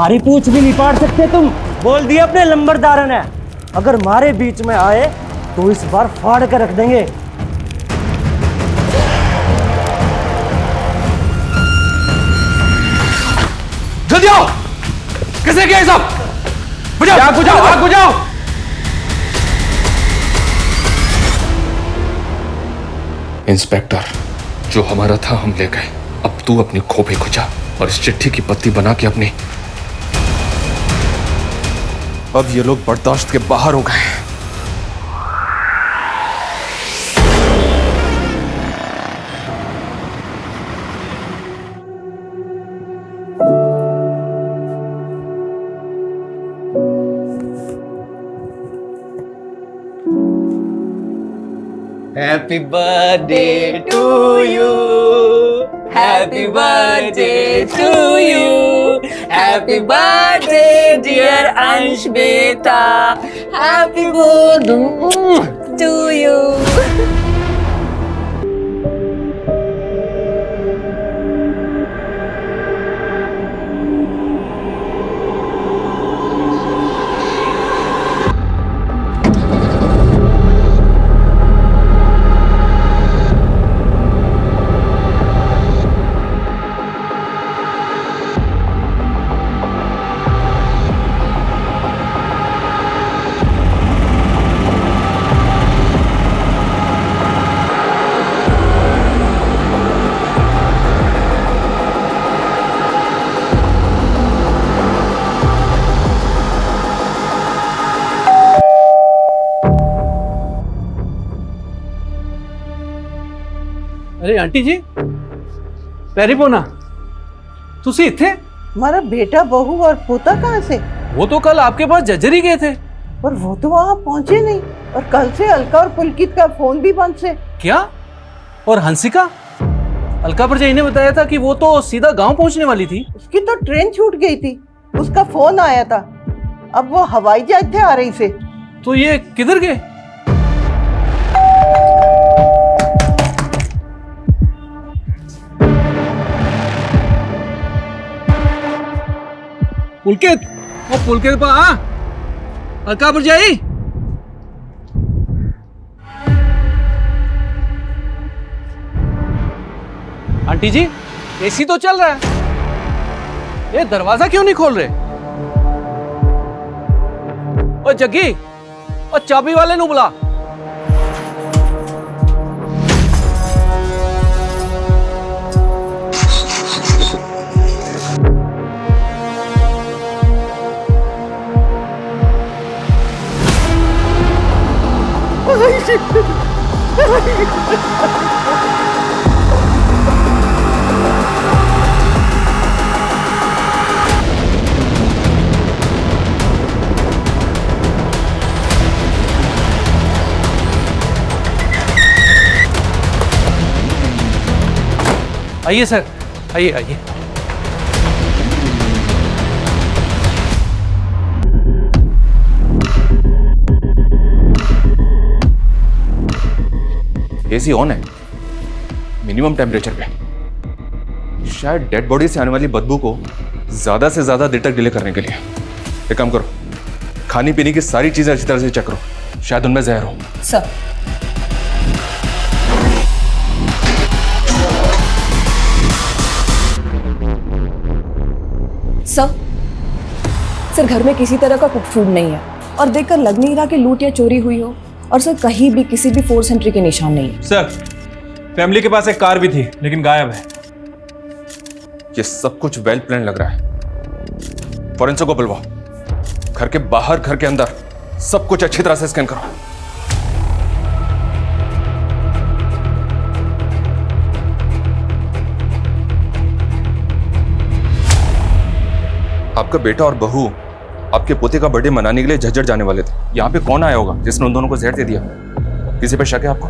हमारी पूछ भी नहीं पाड़ सकते तुम। बोल दिया अपने लंबरदार ने, अगर हमारे बीच में आए तो इस बार फाड़ कर रख देंगे। जल्दी आओ, किसने किया ये सब? बुझाओ, आग बुझाओ, आग बुझाओ। इंस्पेक्टर, जो हमारा था हम ले गए, अब तू अपनी खोपड़ी खुजा और इस चिट्ठी की पत्ती बना के अपनी। अब ये लोग बर्दाश्त के बाहर हो गए हैं। Happy birthday to you. Happy birthday to you. Happy birthday dear Ansh beta. Happy birthday to you. अरे आंटी जी, पैरी पोना तुसी इत्थे? हमारा बेटा बहू और पोता कहाँ से? वो तो कल आपके पास जज्जर ही गए थे। पर वो तो वहाँ पहुँचे नहीं, और कल से अलका और पुलकित का फोन भी बंद से। क्या? और हंसिका? अलका भरजाई ने बताया था कि वो तो सीधा गांव पहुंचने वाली थी। उसकी तो ट्रेन छूट गई थी, उसका फोन आया था। अब वो हवाई जहाज थे आ रही से। तो ये किधर गए? पुलकित, वो पुलकित पा अलका भरजाई। आंटी जी, एसी तो चल रहा है, ये दरवाजा क्यों नहीं खोल रहे? ओ जग्गी, ओ चाबी वाले नु बुला। आइए सर, आइए आइए। एसी ऑन है, मिनिमम टेम्परेचर पे। शायद डेड बॉडी से आने वाली बदबू को ज्यादा से ज्यादा देर तक डिले करने के लिए। एक काम करो, खाने पीने की सारी चीजें अच्छी तरह से चेक करो, शायद उनमें जहर हो। सर, सर घर में किसी तरह का कुक फूड नहीं है, और देखकर लग नहीं रहा कि लूट या चोरी हुई हो। और सर कहीं भी किसी भी फोर्स एंट्री के निशान नहीं है। सर, फैमिली के पास एक कार भी थी लेकिन गायब है। ये सब कुछ वेल प्लान लग रहा है। फॉरेंसिक को बुलवाओ, घर के बाहर घर के अंदर सब कुछ अच्छी तरह से स्कैन करो। आपका बेटा और बहू आपके पोते का बर्थडे मनाने के लिए झज्जर जाने वाले थे। यहाँ पे कौन आया होगा जिसने उन दोनों को जहर दे दिया? किसी पे शक है आपको?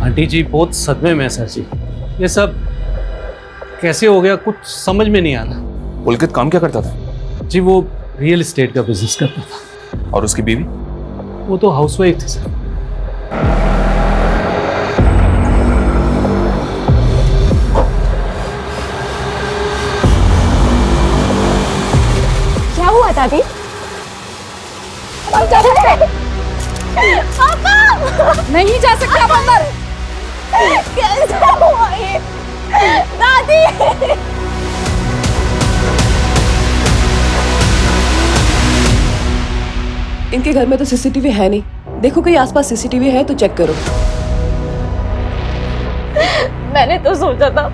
आंटी जी बहुत सदमे में है सर जी, ये सब कैसे हो गया कुछ समझ में नहीं आ रहा। पुलकित काम क्या करता था? जी वो रियल एस्टेट का बिजनेस करता था। और उसकी बीवी? वो तो हाउसवाइफ थी सर। दादी, हम जा सकते हैं। पापा नहीं जा सकते आप अंदर। कैसे हुआ ये दादी? इनके घर में तो सीसीटीवी है नहीं। देखो कहीं आसपास सीसीटीवी है तो चेक करो। मैंने तो सोचा था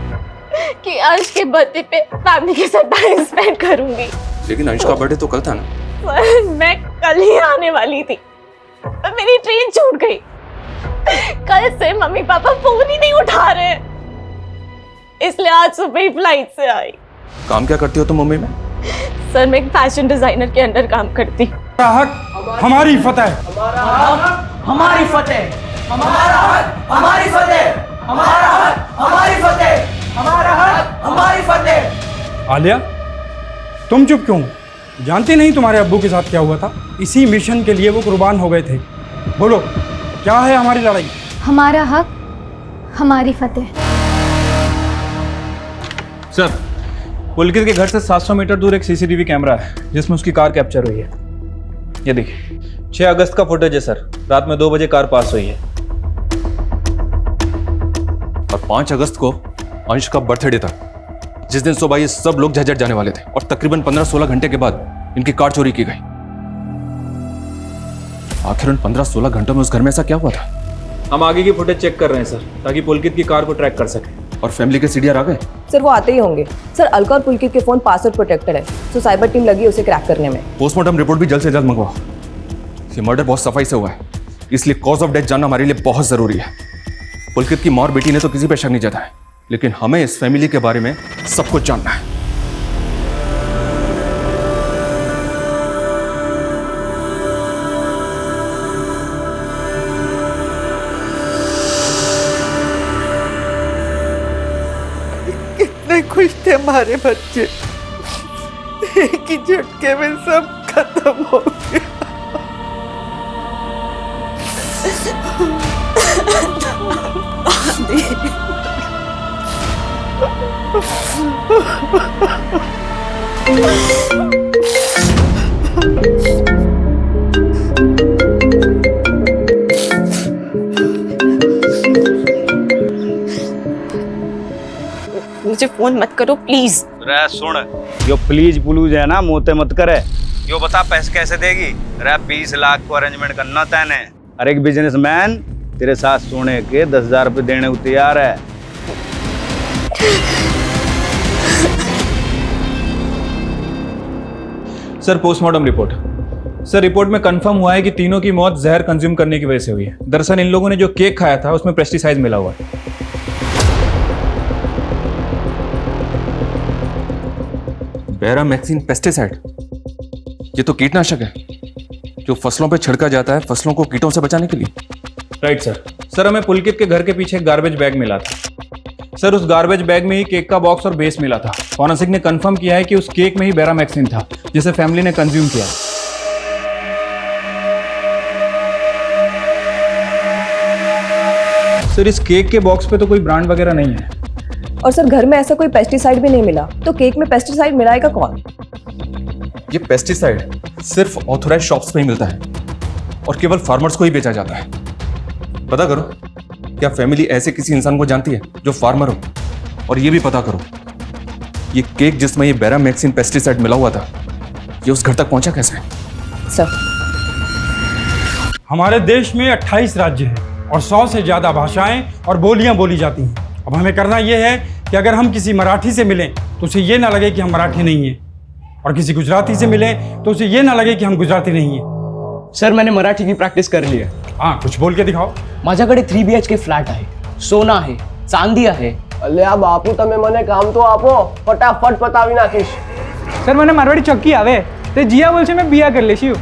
कि अंश के बर्थडे पे फैमिली के साथ टाइम स्पेंड करूंगी, लेकिन अंश का बर्थडे तो कल था ना। पर मैं कल ही आने वाली थी, पर मेरी ट्रेन छूट गई। कल से मम्मी पापा फोन ही नहीं उठा रहे, इसलिए आज सुबह ही फ्लाइट से आई। काम क्या करती हो तुम मुंबई में? सर मैं एक फैशन डिजाइनर के अंडर काम करती। हक हमारी फतेह, हमारी फतेह, हमारा हक हमारी फतेह, हमारा हक हमारी फतेह, हमारा हक हमारी फतेह। आलिया तुम चुप क्यों? जानती नहीं तुम्हारे अब्बू के साथ क्या हुआ था? इसी मिशन के लिए वो कुर्बान हो गए थे। बोलो क्या है हमारी लड़ाई? हमारा हक हमारी फतेह। सर, पुलकित के घर से 700 मीटर दूर एक सीसीटीवी कैमरा है जिसमें उसकी कार कैप्चर हुई है। ये देखिए 6 अगस्त का फुटेज है सर। रात में 2 बजे कार पास हुई है। और 5 अगस्त को अंश का बर्थडे था, जिस दिन सुबह ये सब लोग झज्जर जाने वाले थे और तकरीबन 15-16 घंटे के बाद इनकी कार चोरी की गई। आखिर उन 15-16 घंटों में उस घर में ऐसा क्या हुआ था? हम आगे की फुटेज चेक कर रहे हैं सर, ताकि पुलकित की कार को ट्रैक कर सकें। और फैमिली के सीडीआर आ गए? सर वो आते ही होंगे। सर अलका और पुलकित के फोन पासवर्ड प्रोटेक्टेड है, तो साइबर टीम लगी है उसे क्रैक करने में। पोस्टमार्टम रिपोर्ट भी जल्द से जल्द मंगवाओ। ये मर्डर बहुत सफाई से हुआ है, इसलिए कॉज ऑफ डेथ जानना हमारे लिए बहुत जरूरी है। पुलकित की माँ और बेटी ने तो किसी पे शक नहीं जताया, लेकिन हमें इस फैमिली के बारे में सब कुछ जानना है। कितने खुश थे हमारे बच्चे, एक ही झटके में सब खत्म हो गया। मुझे फोन मत करो प्लीज। रे सुन, यो प्लीज पुलूज है ना, मोते मत करे। यो बता पैसे कैसे देगी? रे 20 लाख को अरेंजमेंट करना तैने। अरे एक बिजनेसमैन तेरे साथ सोने के 10,000 रुपए देने को तैयार है। Sir postmortem report. Sir report में कंफर्म हुआ है कि तीनों की मौत जहर कंज्यूम करने की वजह से हुई है। दरअसल इन लोगों ने जो केक खाया था उसमें पेस्टिसाइड मिला हुआ है। बैरामैक्सिन पेस्टिसाइड, ये तो कीटनाशक है जो फसलों पे छिड़का जाता है फसलों को कीटों से बचाने के लिए। Right sir. सर हमें पुलकित के घर के पीछे एक गार्बेज बैग मिला था। सर उस गार्बेज बैग में ही केक का बॉक्स और बेस मिला था। फॉरेंसिक ने कंफर्म किया है कि उस केक में ही बैरामैक्सिन था जिसे फैमिली ने कंज्यूम किया। सर इस केक के बॉक्स पे तो कोई ब्रांड वगैरह नहीं है। और सर घर में ऐसा कोई पेस्टिसाइड भी नहीं मिला, तो केक में पेस्टिसाइड मिलाएगा कौन? ये पेस्टिसाइड सिर्फ ऑथोराइज शॉप्स पे ही मिलता है और केवल फार्मर्स को ही बेचा जाता है। पता करो क्या फैमिली ऐसे किसी इंसान को जानती है जो फार्मर हो? और ये भी पता करो ये केक जिसमें ये बैरामैक्सिन पेस्टिसाइड मिला हुआ था ये उस घर तक पहुंचा कैसे? सर हमारे देश में 28 राज्य हैं और 100 से ज्यादा भाषाएं और बोलियां बोली जाती हैं। अब हमें करना यह है कि अगर हम किसी मराठी से मिलें तो उसे ये ना लगे कि हम मराठी नहीं हैं, और किसी गुजराती से मिलें तो उसे ये ना लगे कि हम गुजराती नहीं हैं। सर मैंने मराठी की प्रॅक्टिस करली आहे। हाँ कुछ बोल के दिखाओ। माझ्याकडे 3 BHK फ्लॅट आहे, सोना आहे, चांदी आहे। અલ્યા બાપુ તમે મને કામ તો આપો, ફટાફટ પતાવી નાખીશ। सर મને मारवाड़ी चक्की आवे, ते जिया बोल से मैं बिया कर लेशी हूँ।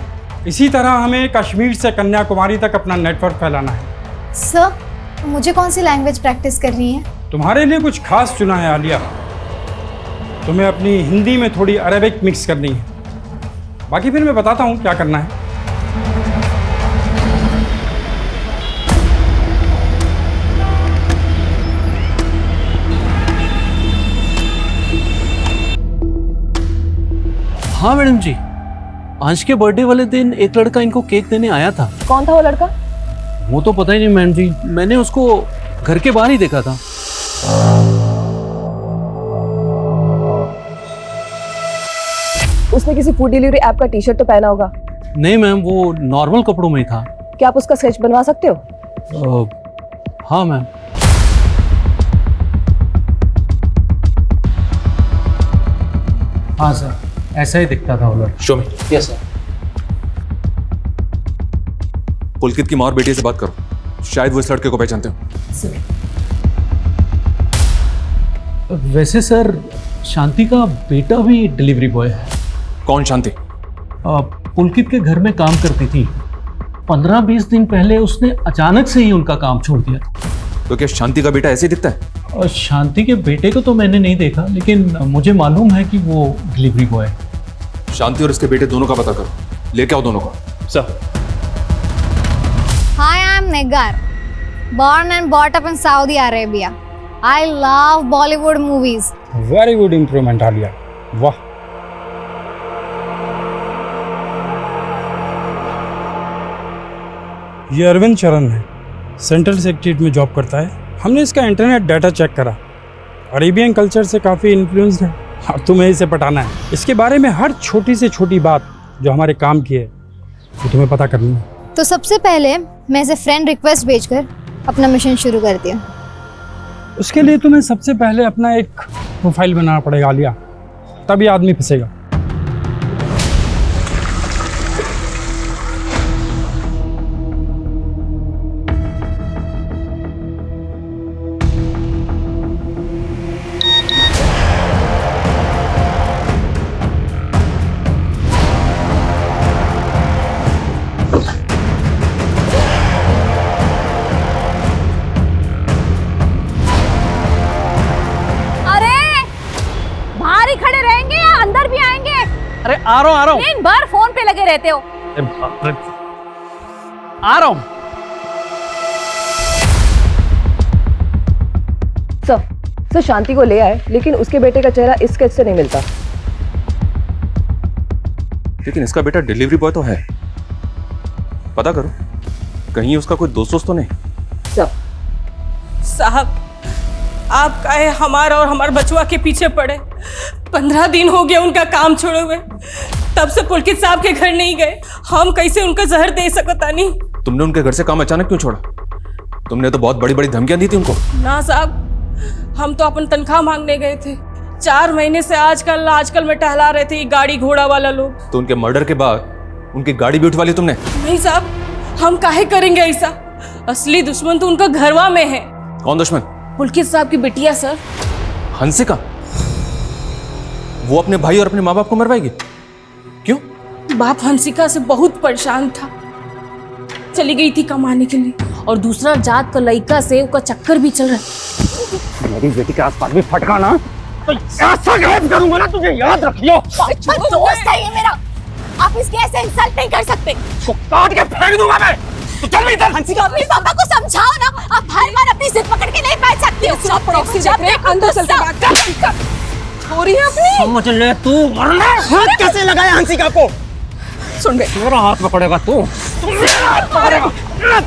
इसी तरह हमें कश्मीर से कन्याकुमारी तक अपना नेटवर्क फैलाना है। सर मुझे कौन सी लैंग्वेज प्रैक्टिस करनी है? तुम्हारे लिए कुछ खास चुना है आलिया। तुम्हें अपनी हिंदी में थोड़ी अरेबिक मिक्स करनी है, बाकी फिर मैं बताता हूँ क्या करना है। हाँ मैडम जी, अंश के बर्थडे वाले दिन एक लड़का इनको केक देने आया था। कौन था वो लड़का? वो तो पता ही नहीं मैम जी, मैंने उसको घर के बाहर ही देखा था। उसने किसी फूड डिलीवरी ऐप का टी शर्ट तो पहना होगा। नहीं मैम, वो नॉर्मल कपड़ों में ही था। क्या आप उसका स्केच बनवा सकते हो? हाँ मैम। हाँ सर, ऐसा ही दिखता था वो लड़का। शो में यस सर। पुलकित की माँ और बेटी से बात करो, शायद वो इस लड़के को पहचानते हो। वैसे सर, शांति का बेटा भी डिलीवरी बॉय है। कौन शांति? पुलकित के घर में काम करती थी। 15-20 दिन पहले उसने अचानक से ही उनका काम छोड़ दिया था। तो क्या शांति का बेटा ऐसे ही दिखता है? और शांति के बेटे को तो मैंने नहीं देखा, लेकिन मुझे मालूम है कि वो डिलीवरी बॉय है। शांति और इसके बेटे दोनों का पता करो, लेके आओ दोनों को। Sir. Hi, I'm Negar. Born and brought up in Saudi Arabia. I love Bollywood movies. Very good improvement Alia, वाह। ये अरविंद चरण है, सेंट्रल सेक्रेटरीट में जॉब करता है। हमने इसका इंटरनेट डाटा चेक करा, अरेबियन कल्चर से काफ़ी इन्फ्लुएंस्ड है। अब तुम्हें इसे पटाना है। इसके बारे में हर छोटी से छोटी बात जो हमारे काम की है वो तुम्हें पता करनी है। तो सबसे पहले मैं इसे फ्रेंड रिक्वेस्ट भेजकर अपना मिशन शुरू करती हूँ। उसके लिए तुम्हें सबसे पहले अपना एक प्रोफाइल बनाना पड़ेगा आलिया, तभी आदमी फंसेगा। आ रहा हूँ। दिन भर फोन पे लगे रहते हो। आ रहा हूँ। सर शांति को ले आए, लेकिन उसके बेटे का चेहरा इस स्केच से नहीं मिलता। लेकिन इसका बेटा डिलीवरी बॉय तो है, पता करो कहीं उसका कोई दोस्त तो नहीं। साहब, आप काहे हमारा और हमारे बचवा के पीछे पड़े? 15 दिन हो गया उनका काम छोड़े हुए, तब से पुलकित साहब के घर नहीं गए। हम कैसे उनका जहर दे सकता नहीं। तुमने उनके घर से काम अचानक क्यों छोड़ा? तुमने तो बहुत बड़ी बड़ी धमकियां दी थी उनको। ना साहब, हम तो अपन तनख्वाह मांगने गए थे। 4 महीने से आजकल में टहला रहे थे गाड़ी घोड़ा वाला लोग। तो उनके मर्डर के बाद उनकी गाड़ी भी उठवा ली तुमने? नहीं साहब, हम काहे करेंगे ऐसा? असली दुश्मन तो उनका घरवा में है। कौन दुश्मन? पुलकित साहब की बिटिया सर, हंसिका। वो अपने भाई और अपने माँ बाप को मरवाएगी? क्यों? बाप हंसिका से बहुत परेशान था, चली गई थी कमाने के लिए, और दूसरा जात का लड़का से उसका चक्कर भी चल रहा है। मेरी बेटी के आसपास भी फटका ना तो ऐसा गायब करूंगा ना, तुझे याद रखियो। दोस्त है ये मेरा, आप इसके ऐसे इंसल्ट नहीं कर सकते। तो काट के फेंक दूंगा मैं। तो चल भी इधर। हंसिका, अपने पापा को समझाओ ना, आप हर बार अपनी जिद पकड़ के नहीं बैठ सकती हो। अंदर चल के बात कर। छोरी अपनी समझ ले तू, वरना हाथ कैसे लगाया हंसिका को? सुन बे, मेरा हाथ पकड़ेगा तू, हाथ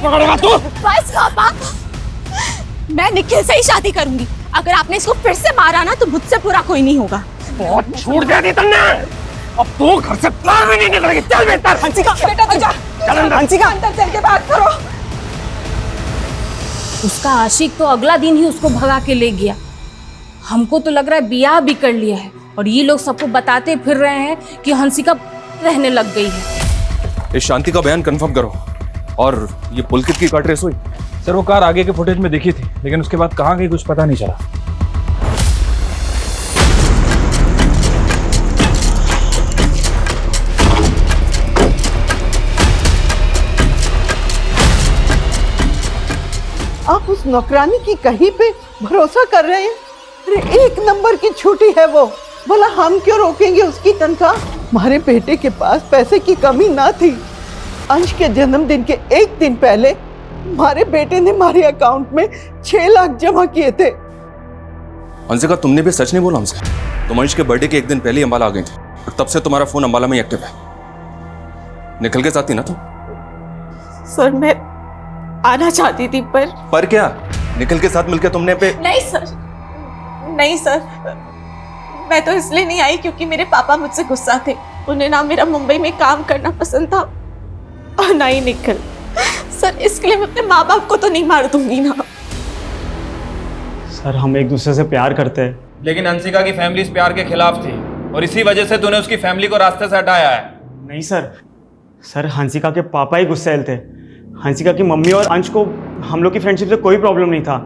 पकड़ेगा तू। बस पापा, मैं निखिल से ही शादी करूंगी। अगर आपने इसको फिर से मारा ना तो मुझसे पूरा कोई नहीं होगा। बहुत छूट दे दी तुमने, अब तू घर से बाहर भी नहीं निकलेगी। चल बेटा। हंसिका बेटा तू जा। चल अंदर। हंसिका अंदर चल के बात करो। उसका आशिक तो अगला दिन ही उसको भगा के ले गया। हमको तो लग रहा है बियाह भी कर लिया है, और ये लोग सबको बताते फिर रहे हैं कि हंसिका रहने लग गई है। इस शांति का बयान कंफर्म करो। और ये पुलकित की कार ट्रेस हुई? सर वो कार आगे के फुटेज में दिखी थी, लेकिन उसके बाद कहाँ गई कुछ पता नहीं चला। आप उस नौकरानी की कहीं पे भरोसा कर रहे हैं? अरे 1 नंबर की छुट्टी है वो, बोला हम क्यों रोकेंगे उसकी तनख्वाह? हमारे बेटे के पास पैसे की कमी ना थी। अंश के जन्मदिन के 1 दिन पहले हमारे बेटे ने हमारे अकाउंट में 6 लाख जमा किए थे। हंसिका, तुमने भी सच नहीं बोला हमसे। तुम अंश के बर्थडे के 1 दिन पहले ही अंबाला आ गई थी, और तब से तुम्हारा फोन अंबाला में ही एक्टिव है। निखिल के साथ थी ना तुम? सर मैं आना चाहती थी पर क्या निखिल के साथ मिलकर तुमने नहीं सर, नहीं सर, मैं तो इसलिए नहीं आई क्योंकि मेरे पापा मुझसे गुस्सा थे। उन्हें ना मेरा मुंबई में काम करना पसंद था और ना ही निखिल। सर इसके लिए मैं अपने माँ बाप को तो नहीं मार दूंगी ना। सर हम एक दूसरे से प्यार करते हैं। लेकिन हंसिका की फैमिली इस प्यार के खिलाफ थी और इसी वजह से तूने उसकी फैमिली को रास्ते से हटाया है। नहीं सर हंसिका के पापा ही गुस्सैल थे। हंसिका की मम्मी और अंश को हम लोग की फ्रेंडशिप से कोई प्रॉब्लम नहीं था।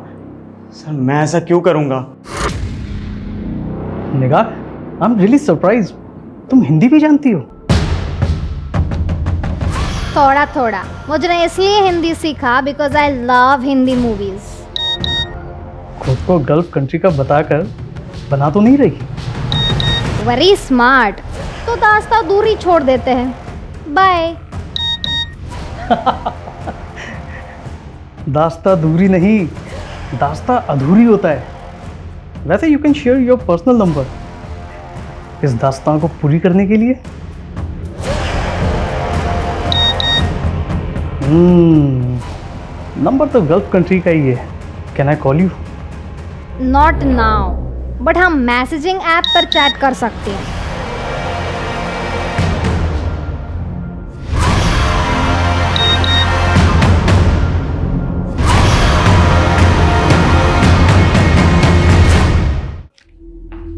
सर मैं ऐसा क्यों करूँगा? निगार, आई एम रियली सरप्राइज, तुम हिंदी भी जानती हो? थोड़ा थोड़ा। मुझे ने इसलिए हिंदी सीखा because I love Hindi movies. खुद को गल्फ कंट्री का बताकर बना तो नहीं रही? Very smart. तो दास्ता दूरी छोड़ देते हैं। बाय। दास्ता दूरी नहीं, दास्ता अधूरी होता है। वैसे you can share your personal number इस दास्तां को पूरी करने के लिए। नंबर तो गल्फ कंट्री का ही है। Can I call you? Not now, but हम मैसेजिंग ऐप पर चैट कर सकते हैं।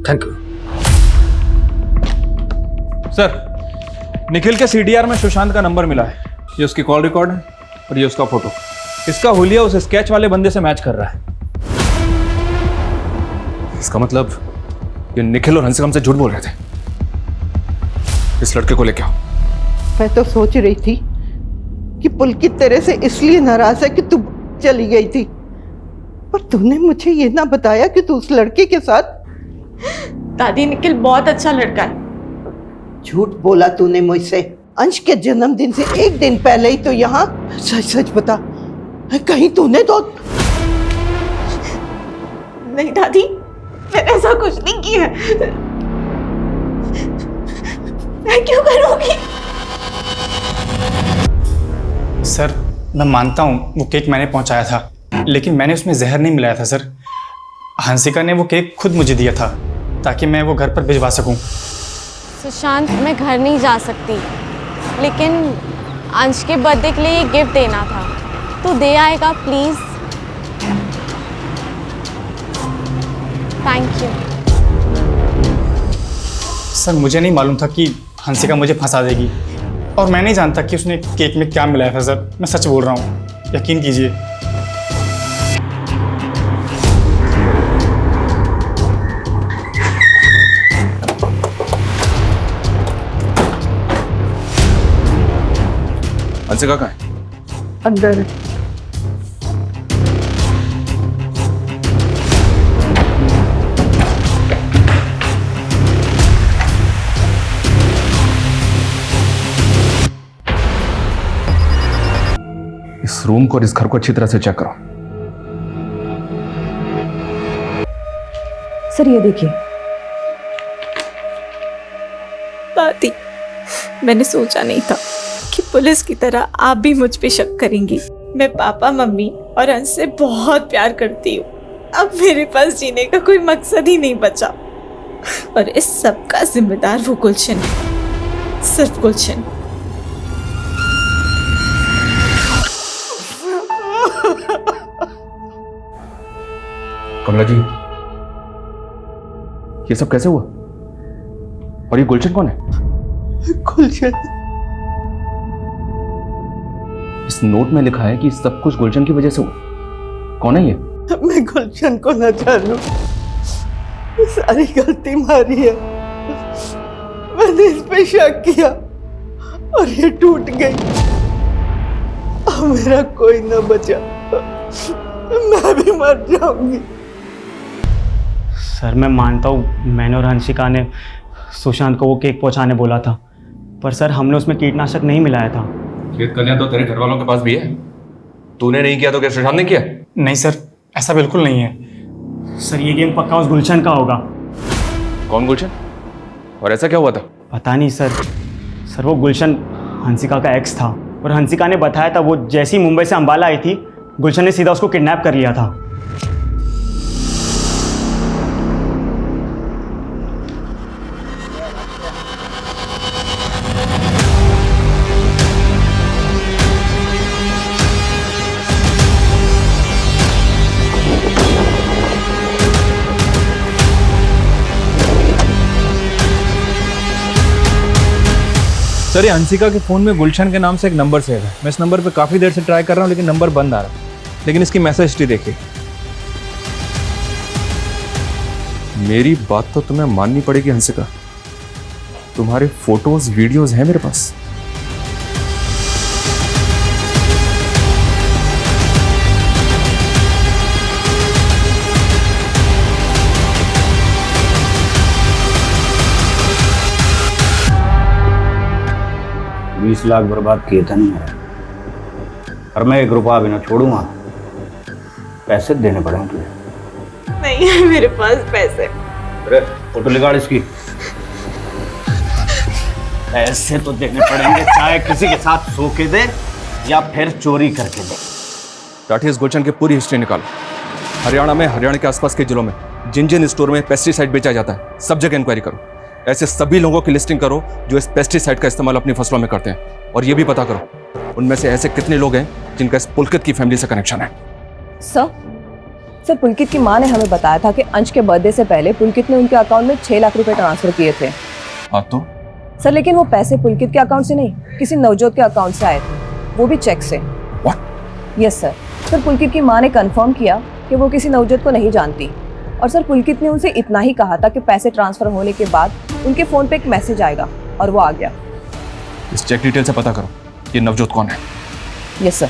Thank you sir. निखिल के सीडीआर में सुशांत का नंबर मिला है। ये उसकी कॉल रिकॉर्ड है और ये उसका फोटो। इसका हुलिया उस स्केच वाले बंदे से मैच कर रहा है। इसका मतलब ये निखिल और हंसिका हमसे झूठ बोल रहे थे। इस लड़के को लेके आओ। मैं तो सोच रही थी कि पुलकित तेरे से इसलिए नाराज है कि तू चली गई थी, पर तूने मुझे ये ना बताया कि तू उस लड़के के साथ। दादी निखिल बहुत अच्छा लड़का है। झूठ बोला तूने मुझसे। अंश के जन्मदिन से एक दिन पहले ही तो यहाँ। सच सच बता, कहीं तूने तो नहीं दादी, मैंने ऐसा कुछ नहीं किया है। मैं क्यों करूंगी? सर मैं मानता हूँ वो केक मैंने पहुँचाया था, लेकिन मैंने उसमें जहर नहीं मिलाया था सर। हंसिका ने वो केक खुद मुझे दिया था ताकि मैं वो घर पर भिजवा सकूं। सुशांत मैं घर नहीं जा सकती, लेकिन अंश के बर्थडे के लिए ये गिफ्ट देना था। तो दे आएगा प्लीज? Thank you. सर मुझे नहीं मालूम था कि हंसिका मुझे फंसा देगी, और मैं नहीं जानता कि उसने केक में क्या मिलाया था सर। मैं सच बोल रहा हूँ, यकीन कीजिए। हंसिका कहाँ है? अंदर। इस रूम को और इस घर को अच्छी तरह से चेक करो। सर ये देखिए। दादी, मैंने सोचा नहीं था कि पुलिस की तरह आप भी मुझ पे शक करेंगी। मैं पापा, मम्मी और अंश से बहुत प्यार करती हूँ। अब मेरे पास जीने का कोई मकसद ही नहीं बचा, और इस सब का जिम्मेदार वो गुलशन है, सिर्फ गुलशन। कमला जी, ये सब कैसे हुआ? और ये गुलशन कौन है? गुलशन? इस नोट में लिखा है कि सब कुछ गुलशन की वजह से हुआ। कौन है ये? मैं गुलशन को न जानूं, सारी गलती मारी है। मैंने इस पे शक किया और ये टूट गई। अब मेरा कोई न बचा, मैं भी मर जाऊंगी। सर मैं मानता हूँ मैंने और हंसिका ने सुशांत को वो केक पहुँचाने बोला था, पर सर हमने उसमें कीटनाशक नहीं मिलाया था। खेत कल्याण तो तेरे घर वालों के पास भी है। तूने नहीं किया तो क्या सुशांत ने किया? नहीं सर, ऐसा बिल्कुल नहीं है। सर ये गेम पक्का उस गुलशन का होगा। कौन गुलशन? और ऐसा क्या हुआ था? पता नहीं सर। सर वो गुलशन हंसिका का एक्स था और हंसिका ने बताया था वो जैसी मुंबई से अंबाला आई थी, गुलशन ने सीधा उसको किडनैप कर लिया था। सर ये हंसिका के फ़ोन में गुलशन के नाम से एक नंबर सेव है। मैं इस नंबर पे काफ़ी देर से ट्राई कर रहा हूँ लेकिन नंबर बंद आ रहा है। लेकिन इसकी मैसेज हिस्ट्री देखिए। मेरी बात तो तुम्हें माननी पड़ेगी हंसिका, तुम्हारे फोटोज वीडियोज हैं मेरे पास। बीस लाख बर्बाद किए थे नहीं मेरे, और मैं 1 रुपया भी ना छोड़ूंगा। पैसे देने पड़ेंगे तुझे। नहीं है मेरे पास पैसे। अरे फोटो निकाल इसकी। पैसे तो देने पड़ेंगे, चाहे किसी के साथ सो के दे या फिर चोरी करके दे। टाठी इस गुलशन की पूरी हिस्ट्री निकालो। हरियाणा में, हरियाणा के आसपास के जिलों में जिन जिन स्टोर में पेस्टिसाइड बेचा जाता है सब जगह इंक्वायरी करो। ऐसे सभी लोगों की लिस्टिंग करो जो इस पेस्टिसाइड का इस्तेमाल अपनी फसलों में करते हैं, और ये भी पता करो उनमें से ऐसे कितने लोग हैं जिनका इस पुलकित की फैमिली से कनेक्शन है। सर पुलकित की माँ ने हमें बताया था कि अंश के बर्थडे से पहले पुलकित ने उनके अकाउंट में 6 लाख रुपए ट्रांसफर किए थे। हाँ तो सर लेकिन वो पैसे पुलकित के अकाउंट से नहीं, किसी नवजोत के अकाउंट से आए थे, वो भी चेक से। यस सर पुलकित की माँ ने कंफर्म किया कि वो किसी नवजोत को नहीं जानती, और सर पुलकित ने उनसे इतना ही कहा था कि पैसे ट्रांसफर होने के बाद उनके फोन पे एक मैसेज आएगा, और वो आ गया। इस चेक डिटेल से पता करो ये नवजोत कौन है। Yes sir.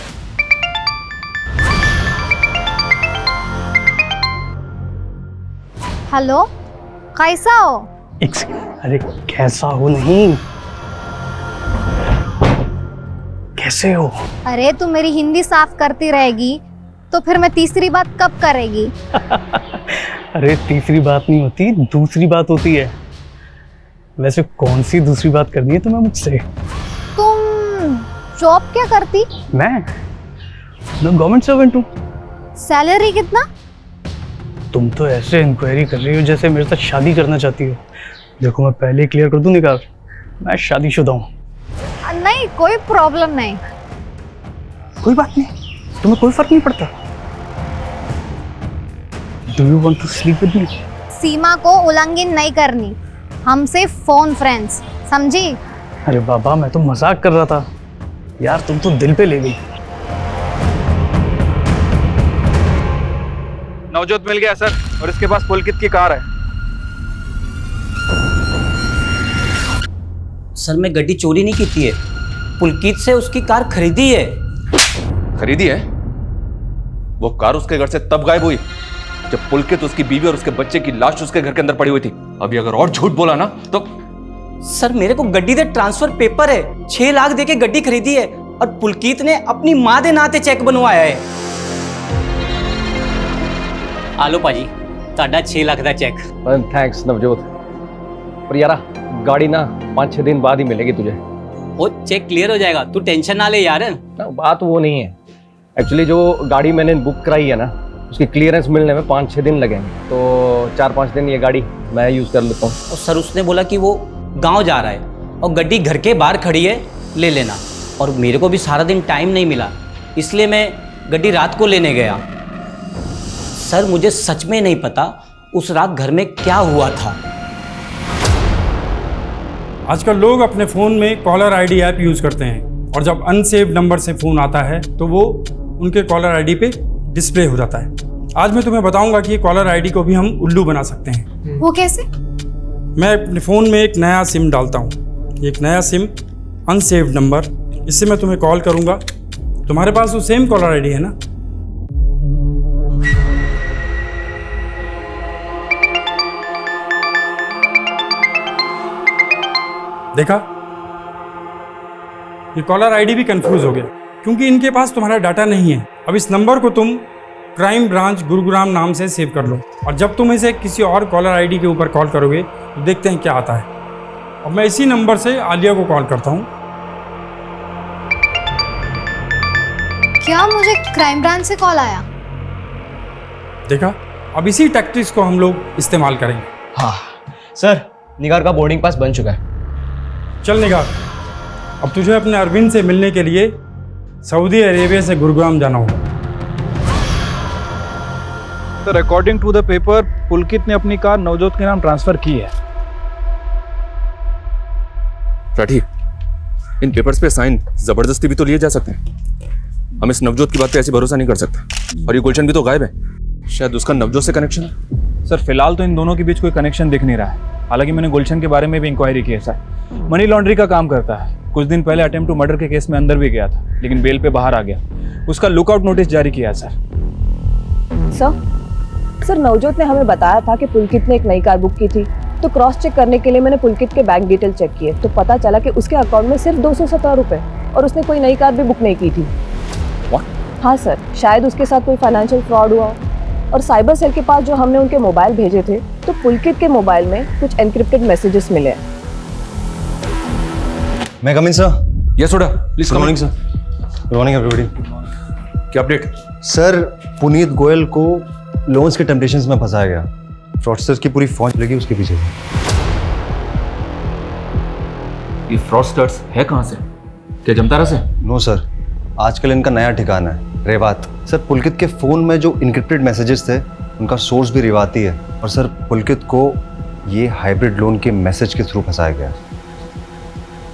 हेलो, कैसा हो? अरे कैसा हो नहीं, कैसे हो? अरे तू मेरी हिंदी साफ करती रहेगी तो फिर मैं तीसरी बात कब करेगी? अरे तीसरी बात नहीं होती, दूसरी बात होती है। वैसे कौन सी दूसरी बात करनी है तुम्हें मुझसे? तुम जॉब क्या करती? मैं गवर्नमेंट सर्वेंट हूँ। सैलरी कितना? तुम तो ऐसे इंक्वायरी कर रही हो जैसे मेरे साथ शादी करना चाहती हो। देखो मैं पहले क्लियर कर दूं निकाल, मैं शादीशुदा हूँ। नहीं कोई प्रॉब्लम नहीं। कोई बात नहीं, तुम्हें कोई फर्क नहीं पड़ता। Do you want to sleep with me? सीमा को उल्लंघन नहीं करनी, हम सिर्फ फोन फ्रेंड्स, समझी? अरे बाबा मैं तो मजाक कर रहा था यार, तुम तो दिल पे ले गई। नवजोत मिल गया सर, और इसके पास पुलकित की कार है। सर मैं गड्डी चोरी नहीं की है, पुलकित से उसकी कार खरीदी है। खरीदी है? वो कार उसके घर से तब गायब हुई जब पुलकित, उसकी बीवी और उसके बच्चे की लाश उसके घर के अंदर पड़ी हुई थी। अभी अगर और झूठ बोला ना तो। सर मेरे को गड्डी दे ट्रांसफर पेपर है, 6 लाख देके गड्डी खरीदी है, और पुलकित ने अपनी मां दे नाते चेक बनवाया है। आलो पाजी, ताड़ा 6 लाख का चेक। थैंक्स नवजोत, पर यारा गाड़ी ना 5-6 दिन बाद ही मिलेगी तुझे। वो चेक क्लियर हो जाएगा, तू टेंशन ना ले यार। ना बात वो नहीं है, एक्चुअली जो गाड़ी मैंने बुक कराई है ना उसकी क्लियरेंस मिलने में 5-6 दिन लगेंगे, तो 4-5 दिन ये गाड़ी मैं यूज़ कर लेता हूँ। और सर उसने बोला कि वो गांव जा रहा है और गड्डी घर के बाहर खड़ी है, ले लेना। और मेरे को भी सारा दिन टाइम नहीं मिला, इसलिए मैं गड्डी रात को लेने गया। सर मुझे सच में नहीं पता उस रात घर में क्या हुआ था। आजकल लोग अपने फ़ोन में कॉलर आईडी ऐप यूज़ करते हैं, और जब अनसेव्ड नंबर से फ़ोन आता है तो वो उनके कॉलर आईडी पे डिस्प्ले हो जाता है। आज मैं तुम्हें बताऊंगा कि ये कॉलर आईडी को भी हम उल्लू बना सकते हैं। वो कैसे? मैं अपने फ़ोन में एक नया सिम डालता हूँ, एक नया सिम अनसेव्ड नंबर, इससे मैं तुम्हें कॉल करूँगा। तुम्हारे पास वो सेम कॉलर आईडी है ना? देखा, ये कॉलर आईडी भी कंफ्यूज हो गया क्योंकि इनके पास तुम्हारा डाटा नहीं है। अब इस नंबर को तुम क्राइम ब्रांच गुरुग्राम नाम से सेव कर लो, और जब तुम इसे किसी और कॉलर आईडी के ऊपर कॉल करोगे तो देखते हैं क्या आता है। अब मैं इसी नंबर से आलिया को कॉल करता हूँ। क्या मुझे क्राइम ब्रांच से कॉल आया? देखा, अब इसी टैक्टिक्स को हम लोग इस्तेमाल करेंगे। हाँ सर, निगार का बोर्डिंग पास बन चुका है। चल निगार, अब तुझे अपने अरविंद से मिलने के लिए सऊदी अरेबिया से गुरुग्राम जाना होगा। Sir according to the paper Pulkit ने अपनी कार नवजोत के नाम ट्रांसफर की है। राठी, इन पेपर्स पे साइन जबरदस्ती भी तो लिए जा सकते हैं। हम इस नवजोत की बात पे ऐसे भरोसा नहीं कर सकते। और ये गुलशन भी तो गायब है, शायद उसका नवजोत से कनेक्शन है। सर फिलहाल तो इन दोनों के बीच कोई कनेक्शन दिख नहीं रहा है। हालांकि मैंने गुलशन के बारे में भी इंक्वायरी की है सर। मनी लॉन्ड्री का काम करता है। कुछ दिन पहले अटेम्प्ट टू मर्डर के केस में अंदर भी गया था, लेकिन बेल पे बाहर आ गया। उसका लुकआउट नोटिस जारी किया सर। सर नवजोत ने हमें बताया था कि पुलकित ने एक नई कार बुक की थी, तो क्रॉस चेक करने के लिए मैंने पुलकित के बैंक डिटेल चेक किए, तो पता चला कि उसके अकाउंट में सिर्फ 217 रुपए और उसने कोई नई कार भी बुक नहीं की थी। हाँ सर, शायद उसके साथ कोई फाइनेंशियल फ्रॉड हुआ। और साइबर सेल के पास जो हमने उनके मोबाइल भेजे थे, तो पुलकित के मोबाइल में कुछ एनक्रिप्टेड मैसेजेस मिले। May I come in sir? Yes सोडा, please come morning sir. Good morning everybody. क्या अपडेट? सर पुनीत गोयल को लोन्स के टेम्पटेशंस में फंसाया गया। फ्रॉडस्टर्स की पूरी फौज लगी उसके पीछे। ये फ्रॉडस्टर्स है कहाँ से? क्या जमतारा से? नो सर, आजकल इनका नया ठिकाना है रेवात। सर पुलकित के फ़ोन में जो इनक्रिप्टेड मैसेजेस थे उनका सोर्स भी रेवाती है। और सर पुलकित को ये हाइब्रिड लोन के मैसेज के थ्रू फंसाया गया।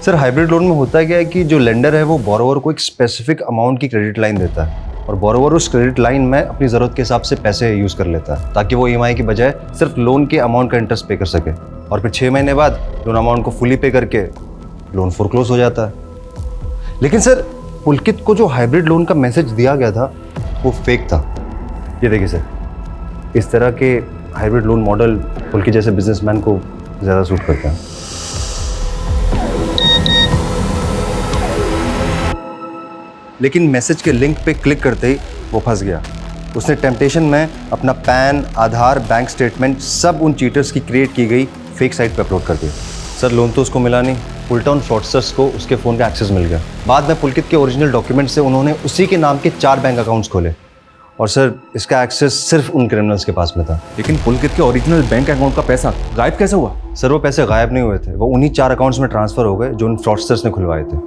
सर हाइब्रिड लोन में होता क्या है कि जो लेंडर है वो बोरोवर को एक स्पेसिफिक अमाउंट की क्रेडिट लाइन देता है और बोरोवर उस क्रेडिट लाइन में अपनी ज़रूरत के हिसाब से पैसे यूज़ कर लेता है, ताकि वो EMI की बजाय सिर्फ लोन के अमाउंट का इंटरेस्ट पे कर सके। और फिर 6 महीने बाद लोन अमाउंट को फुली पे करके लोन फोरक्लोज हो जाता है। लेकिन सर पुलकित को जो हाइब्रिड लोन का मैसेज दिया गया था वो फेक था। ये देखिए सर, इस तरह के हाइब्रिड लोन मॉडल पुलकित जैसे बिजनेसमैन को ज़्यादा सूट करता है। लेकिन मैसेज के लिंक पे क्लिक करते ही वो फंस गया। उसने टेम्पटेशन में अपना पैन, आधार, बैंक स्टेटमेंट सब उन चीटर्स की क्रिएट की गई फेक साइट पे अपलोड कर दिया। सर लोन तो उसको मिला नहीं, उल्टा उन फ्रॉडस्टर्स को उसके फ़ोन का एक्सेस मिल गया। बाद में पुलकित के ओरिजिनल डॉक्यूमेंट से उन्होंने उसी के नाम के 4 बैंक अकाउंट्स खोले और सर इसका एक्सेस सिर्फ उन क्रिमिनल्स के पास में था। लेकिन पुलकित के ओरिजिनल बैंक अकाउंट का पैसा गायब कैसे हुआ? सर वो पैसे गायब नहीं हुए थे, वो उन्हीं 4 अकाउंट्स में ट्रांसफ़र हो गए जो उन फ्रॉडस्टर्स ने खुलवाए थे।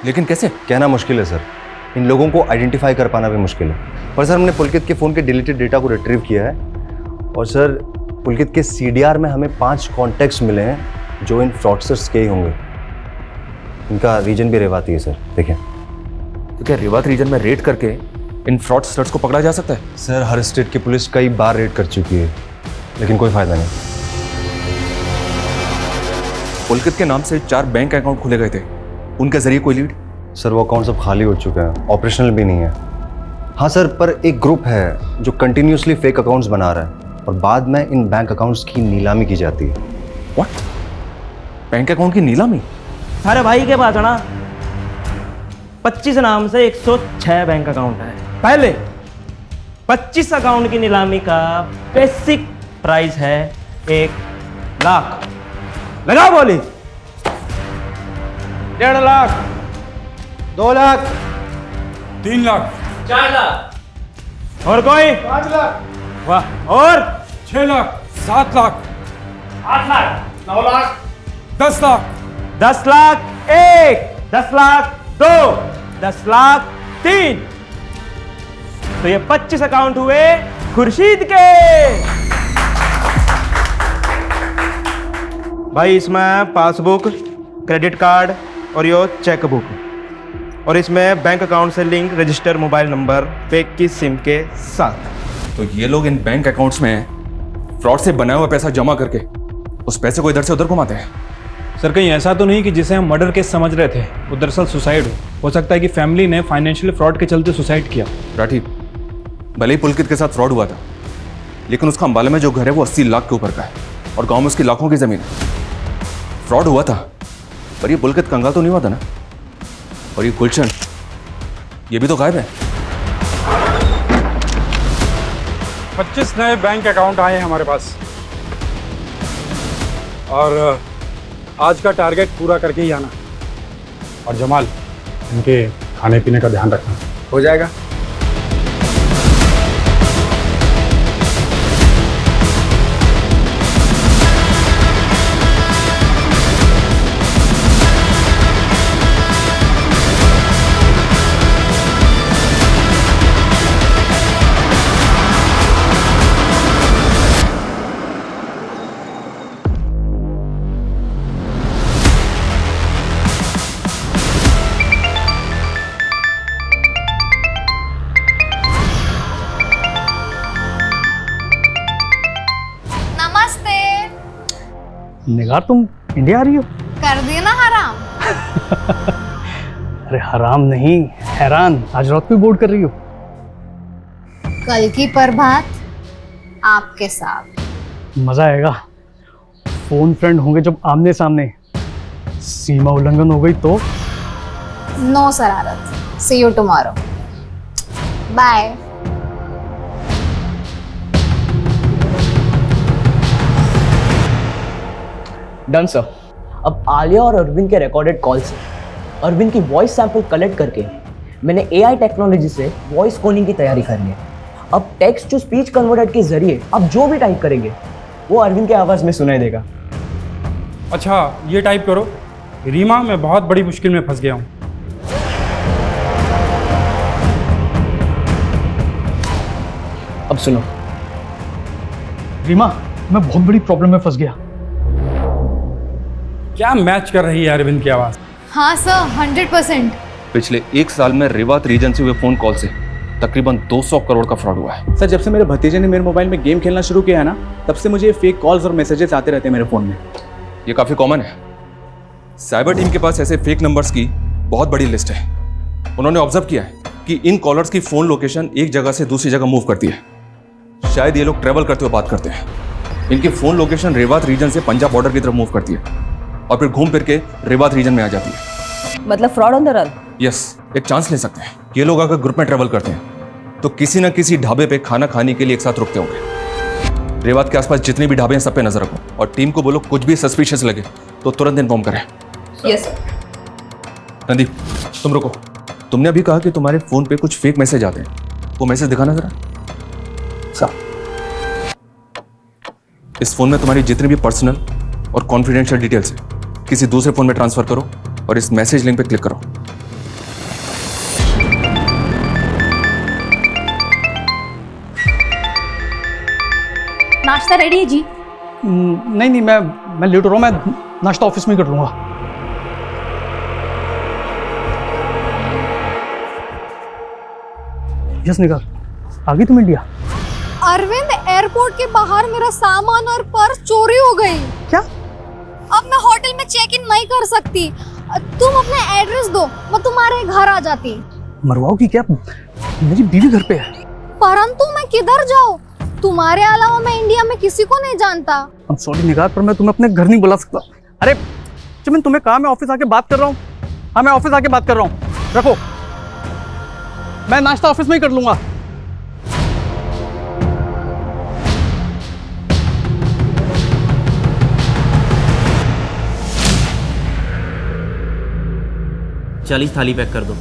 लेकिन कैसे? कहना मुश्किल है सर, इन लोगों को आइडेंटिफाई कर पाना भी मुश्किल है। पर सर हमने पुलकित के फ़ोन के डिलीटेड डेटा को रिट्रीव किया है और सर पुलकित के CDR में हमें 5 कॉन्टैक्ट्स मिले हैं जो इन फ्रॉडस्टर्स के ही होंगे। इनका रीजन भी रेवाती है सर, देखें। तो क्या रेवात रीजन में रेड करके इन फ्रॉडस्टर्स को पकड़ा जा सकता है? सर हर स्टेट की पुलिस कई बार रेड कर चुकी है, लेकिन कोई फ़ायदा नहीं। पुलकित के नाम से 4 बैंक अकाउंट खोले गए थे, उनके जरिए कोई लीड? सर वो अकाउंट सब खाली हो चुके हैं, ऑपरेशनल भी नहीं है। हाँ सर, पर एक ग्रुप है जो कंटिन्यूसली फेक अकाउंट्स बना रहा है और बाद में इन बैंक अकाउंट्स की नीलामी की जाती है। व्हाट? बैंक अकाउंट की नीलामी? अरे भाई के पास है ना 25 नाम से 106 बैंक अकाउंट है। पहले 25 अकाउंट की नीलामी का बेसिक प्राइस है 1 लाख। लगाओ बोली। 1.5 लाख, 2 लाख, 3 लाख, 4 लाख। और कोई? 5 लाख। वाह। और 6 लाख, 7 लाख, 8 लाख, 9 लाख, 10 लाख, 10 लाख 1, 10 लाख 2, 10 लाख 3। तो ये 25 अकाउंट हुए खुर्शीद के। भाई इसमें पासबुक, क्रेडिट कार्ड और यो चेक बुक, और इसमें बैंक अकाउंट से link register mobile number fake की सिम के साथ। तो ये लोग इन बैंक अकाउंट्स में फ्रॉड से बनाया हुआ पैसा जमा करके उस पैसे को इधर से उधर घुमाते हैं। सर कहीं ऐसा तो नहीं कि जिसे हम मर्डर केस समझ रहे थे वो दरअसल सुसाइड हो सकता है कि फैमिली ने फाइनेंशियल फ्रॉड के चलते सुसाइड किया। राठी, भले ही पुलकित के साथ फ्रॉड हुआ था, लेकिन उसका अंबाला में जो घर है वो 80 लाख के ऊपर का है और गांव में उसकी लाखों की जमीन है। फ्रॉड हुआ था, पर ये पुलकित कंगाल तो नहीं हुआ था ना। और ये गुलशन, ये भी तो गायब है। 25 नए बैंक अकाउंट आए हैं हमारे पास और आज का टारगेट पूरा करके ही आना। और जमाल, इनके खाने पीने का ध्यान रखना। हो जाएगा। नमस्ते। निगार तुम इंडिया आ रही हो? कर दिए ना हराम। अरे हराम नहीं, हैरान। आज रात को बोर्ड कर रही हो? कल की प्रभात आपके साथ। मजा आएगा। फोन फ्रेंड होंगे जब आमने सामने। सीमा उल्लंघन हो गई तो? नो शरारत। See you tomorrow. Bye. Done sir. अब आलिया और अरविंद के रिकॉर्डेड कॉल से अरविंद की वॉइस सैंपल कलेक्ट करके मैंने एआई टेक्नोलॉजी से वॉइस क्लोनिंग की तैयारी कर ली है। अब टेक्स्ट टू स्पीच कन्वर्टर के जरिए अब जो भी टाइप करेंगे वो अरविंद के आवाज में सुनाई देगा। अच्छा ये टाइप करो, रीमा मैं बहुत बड़ी मुश्किल में फंस गया हूँ। अब सुनो। रीमा, मैं बहुत बड़ी प्रॉब्लम में फंस गया। क्या मैच कर रही है अरविंद की आवाज़? हाँ सर, 100%। पिछले 1 साल में रेवात रीजन से हुए फोन कॉल से तकरीबन 200 करोड़ का फ्रॉड हुआ है। सर जब से मेरे भतीजे ने मेरे मोबाइल में गेम खेलना शुरू किया है ना, तब से मुझे फेक कॉल्स और मैसेजेस आते रहते हैं मेरे फ़ोन में। ये काफ़ी कॉमन है। साइबर टीम के पास ऐसे फेक नंबर्स की बहुत बड़ी लिस्ट है। उन्होंने ऑब्जर्व किया है कि इन कॉलर्स की फ़ोन लोकेशन एक जगह से दूसरी जगह मूव करती है। शायद ये लोग ट्रैवल करते हुए बात करते हैं। इनकी फ़ोन लोकेशन रेवात रीजन से पंजाब बॉर्डर की तरफ मूव करती है और फिर घूम फिर के रेवात रीजन में आ जाती है। मतलब fraud on the run. Yes, एक चांस ले सकते हैं। ये लोग अगर ग्रुप में ट्रैवल करते हैं तो किसी न किसी ढाबे पे खाना खाने के लिए एक साथ रुकते होंगे। रेवात के आसपास जितने भी ढाबे हैं सब पे नजर रखो और टीम को बोलो कुछ भी सस्पिशियस लगे तो तुरंत इन्फॉर्म करें। Yes sir. नंदी, तुम रुको। तुमने अभी कहा कि तुम्हारे फोन पे कुछ फेक मैसेज आते हैं, वो मैसेज दिखाना जरा। इस फोन में तुम्हारी जितनी भी पर्सनल और कॉन्फिडेंशियल डिटेल्स है किसी दूसरे फोन में ट्रांसफर करो और इस मैसेज लिंक पे क्लिक करो। नाश्ता रेडी है जी? नहीं नहीं, मैं लेट हो रहा हूँ। मैं नाश्ता ऑफिस में ही कर लूँगा। यस निगार, आ गई तुम इंडिया? अरविंद, एयरपोर्ट के बाहर मेरा सामान और पर्स चोरी हो गई। क्या? अब मैं होटल में चेक इन नहीं कर सकती। तुम अपना एड्रेस दो, मैं तुम्हारे घर आ जाती। मरवाओगी क्या? मेरी बीवी घर पे है। परंतु मैं किधर जाऊँ? तुम्हारे अलावा मैं इंडिया में किसी को नहीं जानता। I'm sorry निगार, पर मैं तुम्हें अपने घर नहीं बुला सकता। अरे चमन, तुम्हें कहा मैं ऑफिस आके बात कर रहा हूँ। हाँ, मैं ऑफिस आके बात कर रहा हूँ। रखो, मैं नाश्ता ऑफिस में ही कर लूंगा। चालीस थाली पैक कर दो।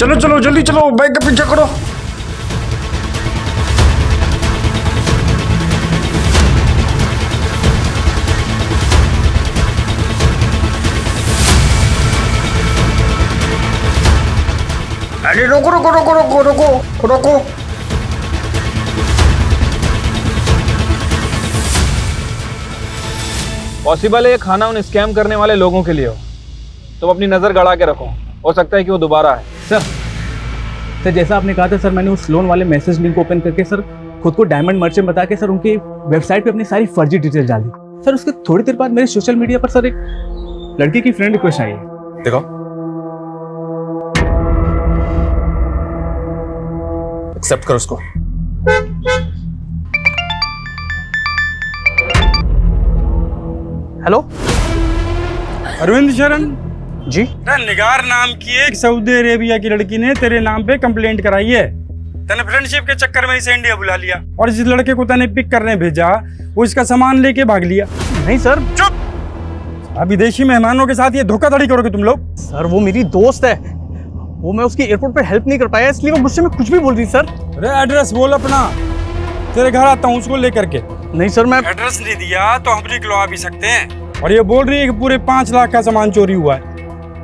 चलो चलो जल्दी चलो, बैग का पीछा करो। अरे रोको रोको रोको रोको रोको रोको। पॉसिबल है ये खाना उन स्कैम करने वाले लोगों के लिए हो। तुम अपनी नज़र गड़ा के रखो, हो सकता है कि वो दोबारा आए। सर जैसा आपने कहा था सर, मैंने उस लोन वाले मैसेज लिंक ओपन करके सर खुद को डायमंड मर्चेंट बता के सर उनकी वेबसाइट पे अपनी सारी फर्जी डिटेल डाल दी। सर उसके थोड़ी देर बाद मेरे सोशल मीडिया पर सर एक लड़की की फ्रेंड रिक्वेस्ट आई है। देखो, एक्सेप्ट करो उसको। हेलो अरविंद शरण जी। निगार नाम की एक सऊदी अरेबिया की लड़की ने तेरे नाम पे कंप्लेंट कराई है। तने फ्रेंडशिप के चक्कर में इसे इंडिया बुला लिया और जिस लड़के को तने पिक करने भेजा वो इसका सामान लेके भाग लिया। नहीं सर। चुप। अब विदेशी मेहमानों के साथ ये धोखाधड़ी करोगे तुम लोग? सर वो मेरी दोस्त है, वो मैं उसकी एयरपोर्ट पे हेल्प नहीं कर पाया इसलिए वो मुझसे में कुछ भी बोल रही सर। अरे एड्रेस बोल अपना, तेरे घर आता हूँ उसको लेकर के। नहीं सर मैं एड्रेस नहीं दिया तो हम निकलवा भी सकते हैं। और ये बोल रही है कि पूरे 5 लाख का सामान चोरी हुआ है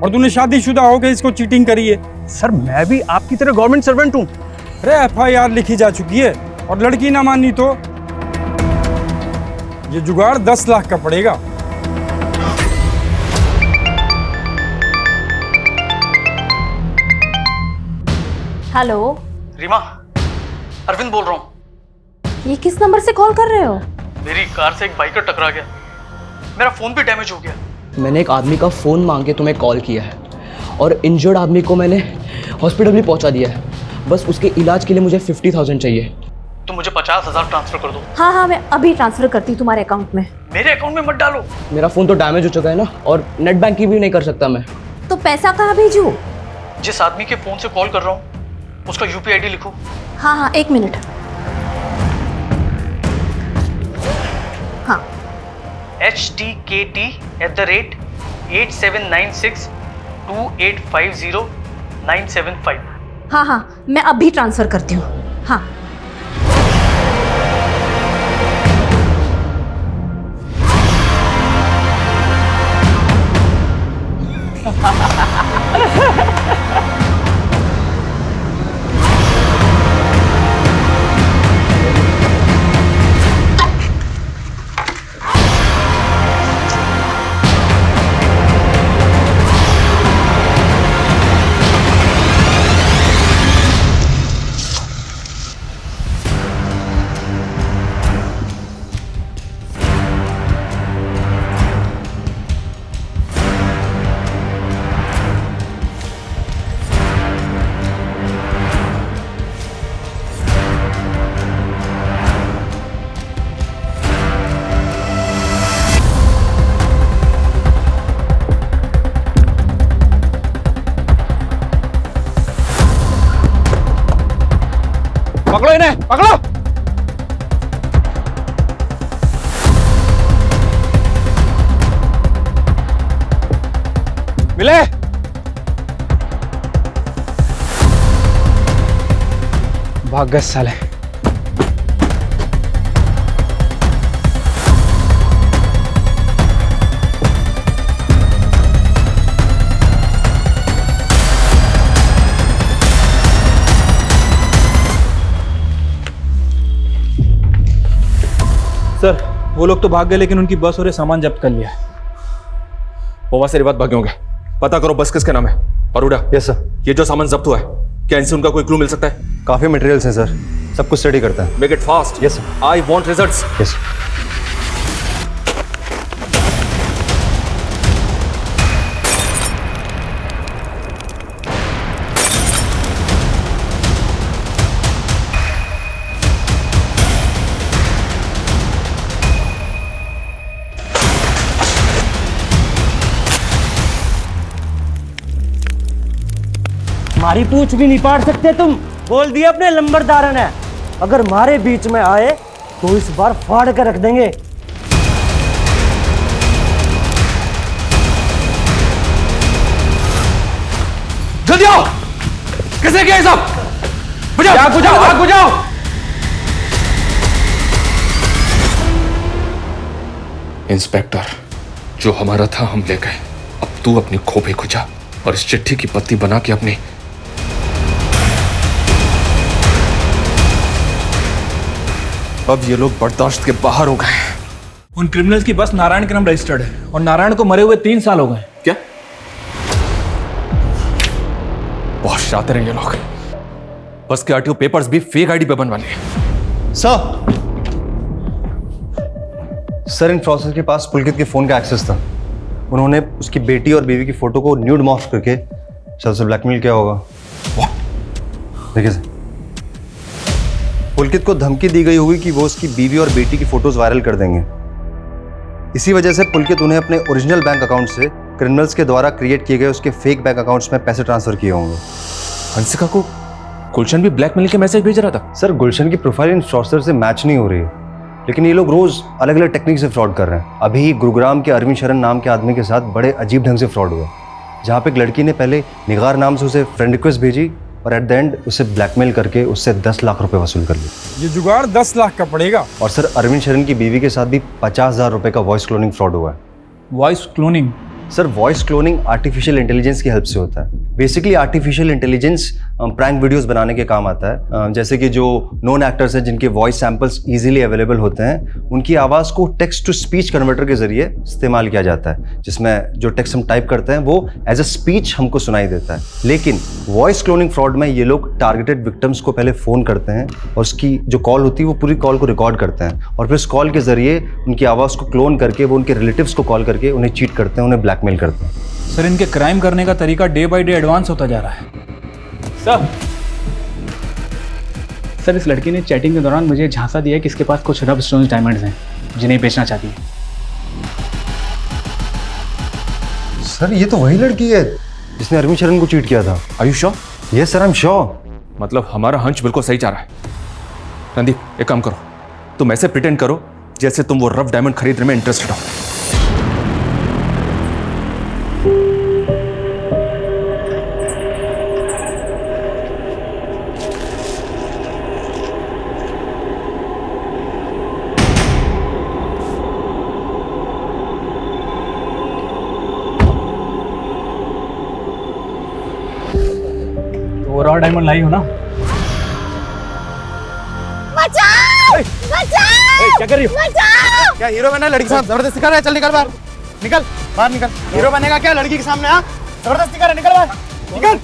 और तूने शादीशुदा होकर इसको चीटिंग करी है। सर मैं भी आपकी तरह गवर्नमेंट सर्वेंट हूँ। अरे FIR लिखी जा चुकी है और लड़की ना मानी तो ये जुगाड़ 10 लाख का पड़ेगा। हेलो रीमा, अरविंद बोल रहा हूँ। ये किस नंबर से कॉल कर रहे हो? मेरी कार से एक बाइकर टकरा गया, मेरा फोन भी डैमेज हो गया। मैंने एक आदमी का फ़ोन मांग के तुम्हें कॉल किया है और इंजर्ड आदमी को मैंने हॉस्पिटल भी पहुंचा दिया है। बस उसके इलाज के लिए मुझे 50,000 चाहिए। तो मुझे 50,000 ट्रांसफर कर दो। हाँ हाँ, मैं अभी ट्रांसफर करती हूँ तुम्हारे अकाउंट में। मेरे अकाउंट में मत डालो। मेरा फ़ोन तो डैमेज हो चुका है ना, और नेट बैंकिंग भी नहीं कर सकता मैं। तो पैसा कहाँ भेजूँ? जिस आदमी के फ़ोन से कॉल कर रहा हूँ उसका UPI ID लिखो। हाँ हाँ, 1 मिनट। हाँ, HTKT@87962850,975। हाँ हाँ, मैं अभी ट्रांसफर करती हूँ। हाँ पकड़ो इन्हें, पकड़ो। मिले। भाग गए साले। सर वो लोग तो भाग गए लेकिन उनकी बस और ये सामान जब्त कर लिया। वहां से बात भागे होंगे। पता करो बस किसके नाम है। और उड़ा। Yes sir. ये जो सामान जब्त हुआ है, क्या इनसे उनका कोई क्लू मिल सकता है? काफ़ी मटेरियल्स हैं सर, सब कुछ स्टडी करता है। Make it fast. Yes sir. I want results. Yes. हमारी पूछ भी नहीं पाड़ सकते तुम। बोल दिया अपने लंबरदार ने, अगर हमारे बीच में आए तो इस बार फाड़ कर रख देंगे। जल्दी आओ। किसे क्या सब? बुझाओ, आग बुझाओ, आग बुझाओ। इंस्पेक्टर, जो हमारा था हम ले गए। अब तू अपनी खोपड़ी खुजा और इस चिट्ठी की पत्ती बना के अपनी। अब ये लोग बर्दाश्त के बाहर हो गए। उन क्रिमिनल्स की बस नारायण के नाम रजिस्टर्ड है और नारायण को मरे हुए 3 साल हो गए। क्या? बहुत शातिर हैं ये लोग। बस के RTO पेपर्स भी फेक ID पे बनवा लिए। सर इन फ्रॉसेस के पास पुलकित के फोन का एक्सेस था। उन्होंने उसकी बेटी और बीवी की फोटो को न्यूड मॉर्फ करके शायद उसे ब्लैकमेल किया होगा। देखिए सर, पुलकित को धमकी दी गई होगी कि वो उसकी बीवी और बेटी की फोटोज वायरल कर देंगे। इसी वजह से पुलकित उन्हें अपने ओरिजिनल बैंक अकाउंट से क्रिमिनल्स के द्वारा क्रिएट किए गए उसके फेक बैंक अकाउंट्स में पैसे ट्रांसफर किए होंगे। हंसिका को गुलशन भी ब्लैकमेल के मैसेज भेज रहा था? सर गुलशन की प्रोफाइल इन फ्रॉडस्टर से मैच नहीं हो रही है, लेकिन ये लोग रोज अलग अलग टेक्निक से फ्रॉड कर रहे हैं। अभी गुरुग्राम के अरविंद शरण नाम के आदमी के साथ बड़े अजीब ढंग से फ्रॉड हुआ, जहाँ पे एक लड़की ने पहले निगार नाम से उसे फ्रेंड रिक्वेस्ट भेजी और एट द एंड उसे ब्लैकमेल करके उससे 10 लाख रुपए वसूल कर लिए। ये जुगाड़ 10 लाख का पड़ेगा। और सर अरविंद शरण की बीवी के साथ भी 50,000 रुपए का वॉइस क्लोनिंग फ्रॉड हुआ है। Voice cloning? Sir voice cloning artificial intelligence की हेल्प से होता है। Basically artificial intelligence prank videos बनाने के काम आता है। जैसे कि जो नोन एक्टर्स हैं जिनके वॉइस सैंपल्स इजीली अवेलेबल होते हैं, उनकी आवाज़ को टेक्स्ट टू स्पीच कन्वर्टर के जरिए इस्तेमाल किया जाता है, जिसमें जो टेक्स्ट हम टाइप करते हैं वो एज अ स्पीच हमको सुनाई देता है। लेकिन वॉइस क्लोनिंग फ्रॉड में ये लोग टारगेटेड विक्टिम्स को पहले फ़ोन करते हैं और उसकी जो कॉल होती है वो पूरी कॉल को रिकॉर्ड करते हैं और फिर उस कॉल के जरिए उनकी आवाज़ को क्लोन करके वो उनके रिलेटिव्स को कॉल करके उन्हें चीट करते हैं, उन्हें ब्लैकमेल करते हैं। सर इनके क्राइम करने का तरीका डे बाय डे एडवांस होता जा रहा है। सर इस लड़की ने चैटिंग के दौरान मुझे झांसा दिया कि इसके पास कुछ रब स्टोन्स डायमंड्स हैं जिन्हें बेचना चाहती है। सर ये तो वही लड़की है जिसने अरविंद शरण को चीट किया था। Are you sure? Yes sir, I am sure. मतलब हमारा हंच बिल्कुल सही जा रहा है। रणदीप एक काम करो, तुम ऐसे प्रिटेंड करो जैसे तुम वो रफ डायमंड खरीदने में इंटरेस्टेड हो। वो रॉ डायमंड लाई हो ना? बचाओ! बचाओ! क्या कर रही हो? बचाओ! क्या हीरो बनना लड़की के साथ जबरदस्ती कर रहा है? चल निकल बाहर, निकल बाहर, निकल। हीरो बनेगा क्या लड़की के सामने? हाँ जबरदस्ती कर रहा है, निकल बाहर, निकल।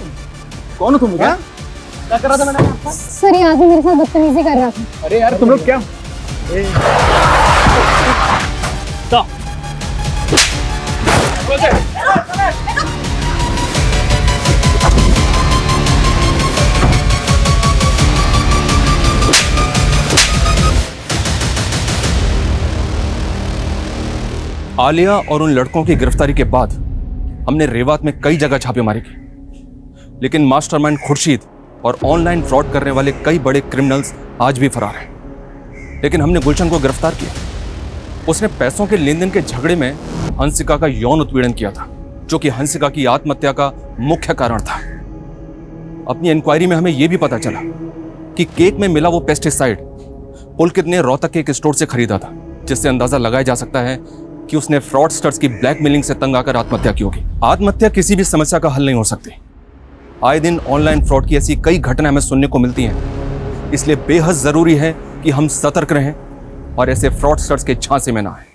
कौन हो तुम? क्या कर रहा था मैंने? सर यहाँ से मेरे साथ बदतमीजी कर रहा था। अरे यार तुम लोग क्या आलिया और उन लड़कों की गिरफ्तारी के बाद हमने रेवात में कई जगह छापेमारी की, लेकिन मास्टरमाइंड खुर्शीद और ऑनलाइन फ्रॉड करने वाले कई बड़े क्रिमिनल्स आज भी फरार हैं। लेकिन हमने गुलशन को गिरफ्तार किया। उसने पैसों के लेन देन के झगड़े में हंसिका का यौन उत्पीड़न किया था, जो कि हंसिका की आत्महत्या का मुख्य कारण था। अपनी इंक्वायरी में हमें यह भी पता चला कि केक में मिला वो पेस्टिसाइड पुलकित ने रोहतक के एक स्टोर से खरीदा था, जिससे अंदाजा लगाया जा सकता है कि उसने फ्रॉडस्टर्स की ब्लैकमेलिंग से तंग आकर आत्महत्या की होगी। आत्महत्या किसी भी समस्या का हल नहीं हो सकती। आए दिन ऑनलाइन फ्रॉड की ऐसी कई घटनाएं हमें सुनने को मिलती हैं, इसलिए बेहद जरूरी है कि हम सतर्क रहें और ऐसे फ्रॉडस्टर्स के झांसे में ना आए।